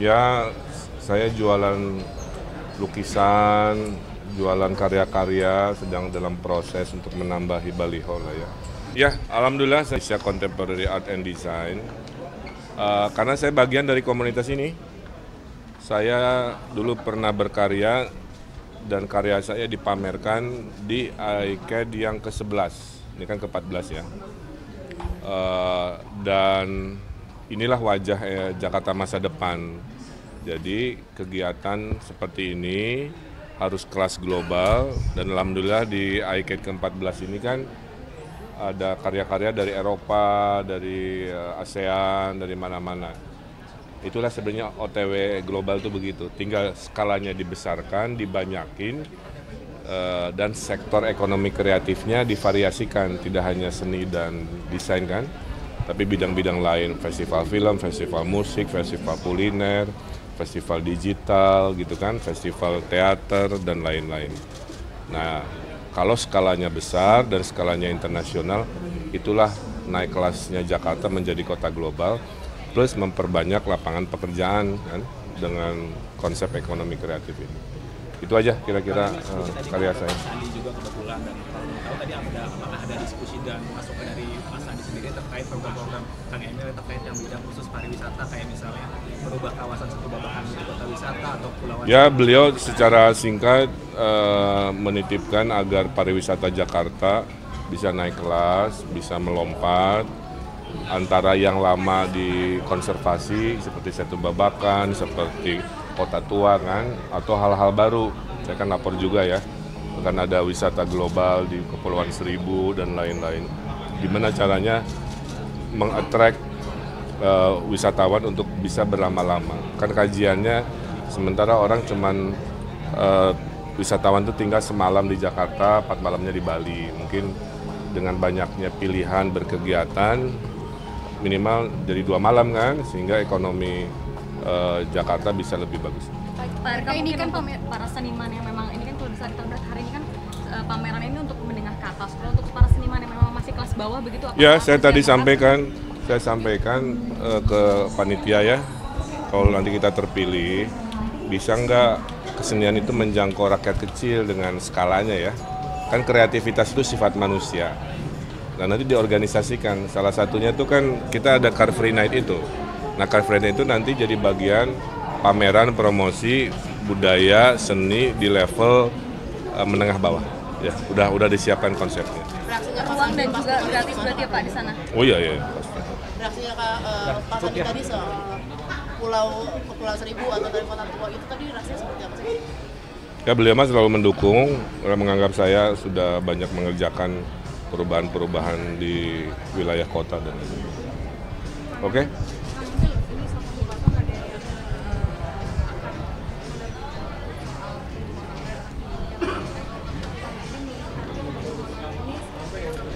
Ya, saya jualan lukisan, jualan karya-karya, sedang dalam proses untuk menambahi baliho lah ya. Ya, alhamdulillah saya bisa contemporary art and design. Karena saya bagian dari komunitas ini. Saya dulu pernah berkarya dan karya saya dipamerkan di ICAD yang ke-11. Ini kan ke-14 ya. Dan inilah wajah Jakarta masa depan. Jadi kegiatan seperti ini harus kelas global dan alhamdulillah di ICAD ke-14 ini kan ada karya-karya dari Eropa, dari ASEAN, dari mana-mana. Itulah sebenarnya OTW global itu begitu, tinggal skalanya dibesarkan, dibanyakin, dan sektor ekonomi kreatifnya divariasikan, tidak hanya seni dan desain kan, tapi bidang-bidang lain, festival film, festival musik, festival kuliner, festival digital gitu kan, festival teater dan lain-lain. Nah, kalau skalanya besar dan skalanya internasional, itulah naik kelasnya Jakarta menjadi kota global, plus memperbanyak lapangan pekerjaan kan dengan konsep ekonomi kreatif ini. Itu aja kira-kira karya saya. Sandi juga kebetulan, dan kalau tahu tadi apakah ada diskusi dan masukan dari Mas Sandi sendiri terkait program-program Kang Emil terkait yang bidang khusus pariwisata, kayak misalnya merubah kawasan Satu Babakan menjadi kota wisata atau pulauan. Ya, beliau secara singkat menitipkan agar pariwisata Jakarta bisa naik kelas, bisa melompat antara yang lama dikonservasi seperti Satu Babakan, seperti Kota Tua kan, atau hal-hal baru. Saya kan lapor juga ya, akan ada wisata global di Kepulauan Seribu dan lain-lain. Gimana caranya mengattract wisatawan untuk bisa berlama-lama. Kan kajiannya sementara orang cuman wisatawan itu tinggal semalam di Jakarta, 4 malamnya di Bali. Mungkin dengan banyaknya pilihan berkegiatan minimal dari 2 malam kan, sehingga ekonomi Jakarta bisa lebih bagus. Pak RK, ini kan para seniman yang memang, ini kan kalau bisa kita lihat hari ini kan pameran ini untuk menengah ke atas. Kalau untuk para seniman yang memang masih kelas bawah begitu, Ya, saya tadi sampaikan ke panitia ya, kalau nanti kita terpilih, bisa nggak kesenian itu menjangkau rakyat kecil dengan skalanya ya. Kan kreativitas itu sifat manusia. Nah, nanti diorganisasikan, salah satunya itu kan kita ada Car Free Night itu. Nah, Car Free Night itu nanti jadi bagian pameran promosi budaya seni di level menengah bawah. Ya, udah disiapkan konsepnya. uang dan juga gratis berarti ya Pak di sana? Oh iya, pasti. Reaksinya Pak Sandi tadi soal Kepulauan Seribu atau dari Kota Tua itu tadi reaksinya seperti apa sih? Ya, beliau mah selalu mendukung, menganggap saya sudah banyak mengerjakan perubahan-perubahan di wilayah kota dan lain-lain. Oke?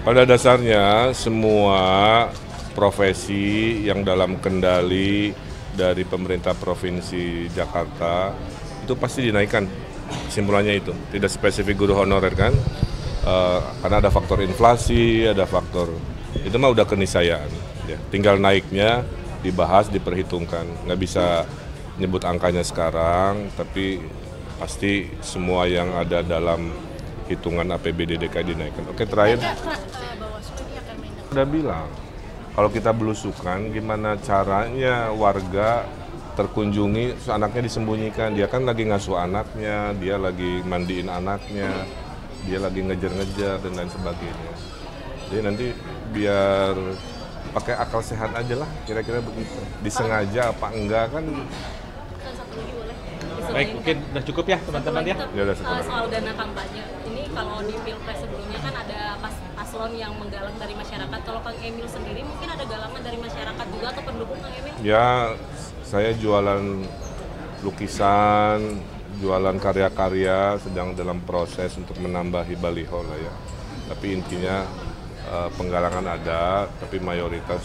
Pada dasarnya semua profesi yang dalam kendali dari pemerintah Provinsi Jakarta itu pasti dinaikkan, kesimpulannya itu. Tidak spesifik guru honorer kan, karena ada faktor inflasi, ada faktor, itu mah udah keniscayaan. Ya. Tinggal naiknya dibahas, diperhitungkan. Nggak bisa nyebut angkanya sekarang, tapi pasti semua yang ada dalam hitungan APBD DKI dinaikkan. Oke, terakhir. Udah bilang, kalau kita belusukan, gimana caranya warga terkunjungi, anaknya disembunyikan, dia kan lagi ngasuh anaknya, dia lagi mandiin anaknya, dia lagi ngejar-ngejar dan lain sebagainya. Jadi nanti biar pakai akal sehat aja lah, kira-kira begitu. Disengaja apa enggak kan? Baik, mungkin udah cukup ya teman-teman ya. Ya udah setelah. Soal dana kampanye, ini kalau di Pilpres sebelumnya kan ada paslon yang menggalang dari masyarakat. Kalau Kang Emil sendiri mungkin ada galangan dari masyarakat juga atau pendukung Kang Emil? Ya, saya jualan lukisan, jualan karya-karya, sedang dalam proses untuk menambahi baliho lah ya. Tapi intinya penggalangan ada, tapi mayoritas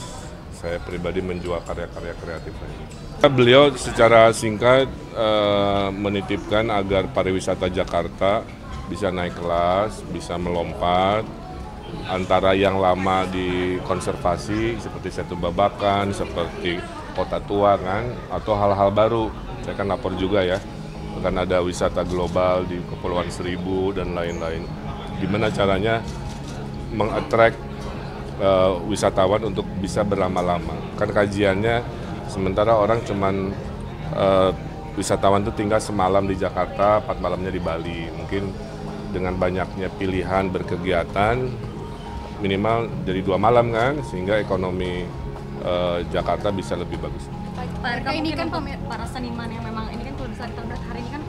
saya pribadi menjual karya-karya kreatif ini. Beliau secara singkat menitipkan agar pariwisata Jakarta bisa naik kelas, bisa melompat antara yang lama dikonservasi seperti Satu Babakan, seperti kota tua kan, atau hal-hal baru. Saya kan lapor juga ya, akan ada wisata global di Kepulauan Seribu dan lain-lain. Gimana caranya mengattract wisatawan untuk bisa berlama-lama. Kan kajiannya sementara orang cuman wisatawan itu tinggal semalam di Jakarta, 4 malamnya di Bali. Mungkin dengan banyaknya pilihan berkegiatan minimal dari 2 malam kan, sehingga ekonomi Jakarta bisa lebih bagus. Pak RK, ini kan para seniman yang memang ini kan kalau bisa kita lihat hari ini kan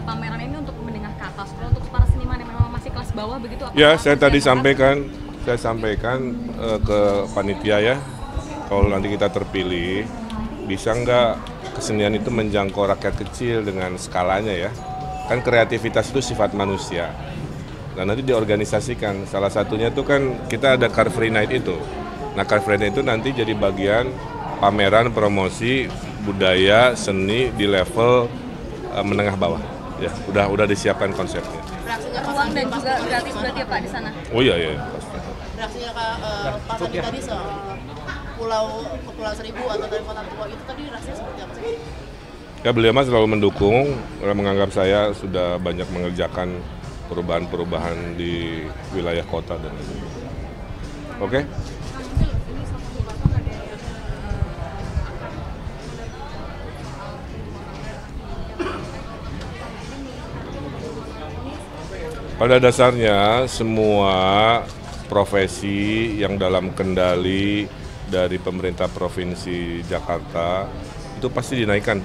pameran ini untuk menengah ke atas. Kalau untuk para seniman yang memang masih kelas bawah begitu apa? Ya, saya tadi sampaikan ke panitia ya, kalau nanti kita terpilih, bisa nggak kesenian itu menjangkau rakyat kecil dengan skalanya ya. Kan kreativitas itu sifat manusia. Nah nanti diorganisasikan, salah satunya itu kan kita ada Car Free Night itu. Nah Car Free Night itu nanti jadi bagian pameran promosi budaya seni di level menengah bawah. Ya, udah disiapkan konsepnya. Uang dan juga gratis berarti ya Pak di sana? Oh iya pasti. Reaksinya Pak Sandi tadi soal Kepulauan Seribu atau dari kota tua itu tadi rasanya seperti apa sih? Ya beliau mah selalu mendukung, menganggap saya sudah banyak mengerjakan perubahan-perubahan di wilayah kota dan lain-lain. Oke? Pada dasarnya semua profesi yang dalam kendali dari pemerintah Provinsi Jakarta itu pasti dinaikkan,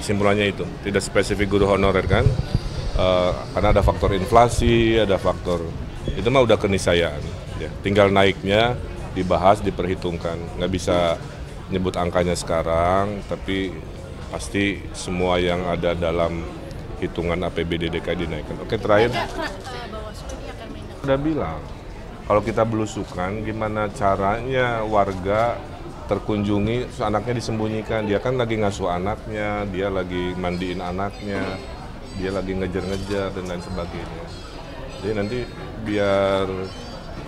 kesimpulannya itu. Tidak spesifik guru honorer kan, karena ada faktor inflasi, ada faktor, itu mah udah keniscayaan. Ya. Tinggal naiknya dibahas, diperhitungkan. Nggak bisa nyebut angkanya sekarang, tapi pasti semua yang ada dalam hitungan APBD DKI dinaikkan. Oke, terakhir. Udah bilang, kalau kita belusukan, gimana caranya warga terkunjungi, anaknya disembunyikan, dia kan lagi ngasuh anaknya, dia lagi mandiin anaknya, dia lagi ngejar-ngejar dan lain sebagainya. Jadi nanti biar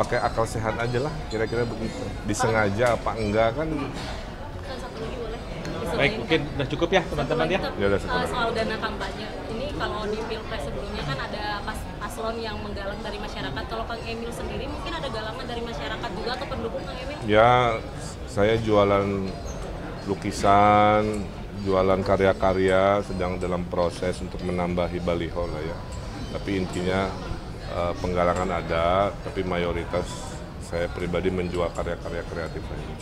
pakai akal sehat aja lah, kira-kira begitu. Disengaja apa enggak kan? Satu lagi boleh. Baik, mungkin udah cukup ya teman-teman ya. Ya udah cukup. Soal dana kampanye, ini kalau di pilpres sebelumnya kan ada paslon yang menggalang dari masyarakat. Kalau Kang Emil sendiri mungkin ada galangan dari masyarakat juga atau pendukung Kang Emil? Ya, saya jualan lukisan, jualan karya-karya, sedang dalam proses untuk menambahi baliho lah ya. Tapi intinya penggalangan ada, tapi mayoritas saya pribadi menjual karya-karya kreatif aja.